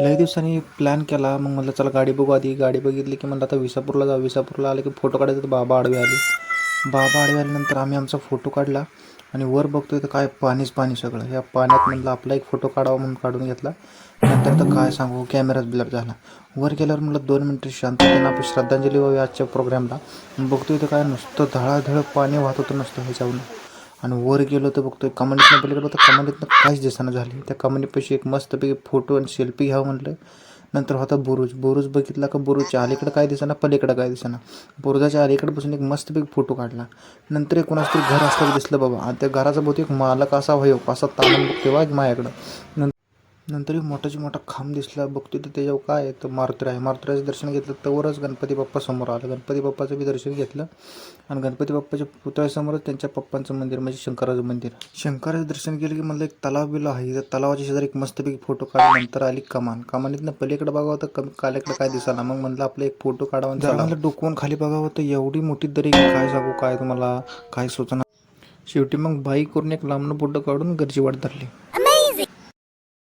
लई दिवसांनी प्लॅन केला. मग म्हटलं चला गाडी बघू. आधी गाडी बघितली की म्हणलं आता विसापूरला जाऊ. विसापूरला आले की फोटो काढायचं, तर बाबा आडवे आले. बाबा आडवे आल्यानंतर आम्ही आमचा फोटो काढला आणि वर बघतोय तर काय पाणीच पाणी सगळं. या पाण्यात म्हटलं आपला एक फोटो काढावा म्हणून काढून घेतला. नंतर तर काय सांगू, कॅमेराच ब्लर झाला. वर गेल्यावर म्हटलं 2 मिनटं शांततेनं आपली श्रद्धांजली व्हावी आजच्या प्रोग्रामला. बघतोय तर काय नुसतं धडाधड पाणी वाहत होतं नुसतं ह्याच्यावरून. आणि वर गेलो तर बघतोय कमानीतनं पलीकडे होतं, कमानीतनं काहीच दिसेना झाले. त्या कमानीपाशी एक मस्तपैकी फोटो आणि सेल्फी घ्यावं म्हटलं. नंतर होता बुरुज. बुरुज बघितला का बुरुजच्या अलीकडं काय दिसेना, पलीकडं काय दिसेना. बुरुजाच्या अलीकडे बसून एक मस्तपैकी फोटो काढला. नंतर एक कोणाचं तरी घर असल्याचं दिसलं बाबा. आणि त्या घराचा बहुतेक मालक असा व्हायो असा ताणून बघतोय वा माझ्याकडं. नंतर एक मोठाची मोठा खांब दिसला. बघतोय तर त्याच्यावर काय आहे, तर मारुती आहे. मारुतीचं दर्शन घेतलं तवरच गणपती बाप्पा समोर आलं. गणपती बाप्पाचं बी दर्शन घेतलं आणि गणपती बाप्पाच्या पुतळ्यासमोरच त्यांच्या पप्पांचं मंदिर म्हणजे शंकराचं मंदिर. शंकराचं दर्शन केलं की मला एक तलाव बिलो आहे. त्या तलावाच्या शेजारी एक मस्तपैकी फोटो काढला. नंतर आली कमान. कमानीतनं पलीकडे बघावं तर काल्याकडे काय दिसाना. मग म्हणलं आपलं एक फोटो काढावं. जरा म्हणलं डोकवून खाली बघावं तर एवढी मोठी दरी काय सांगू काय तुम्हाला, काय सुचना. शेवटी मग बाईक करून एक लांबनं फोटो काढून घरची वाट धरली.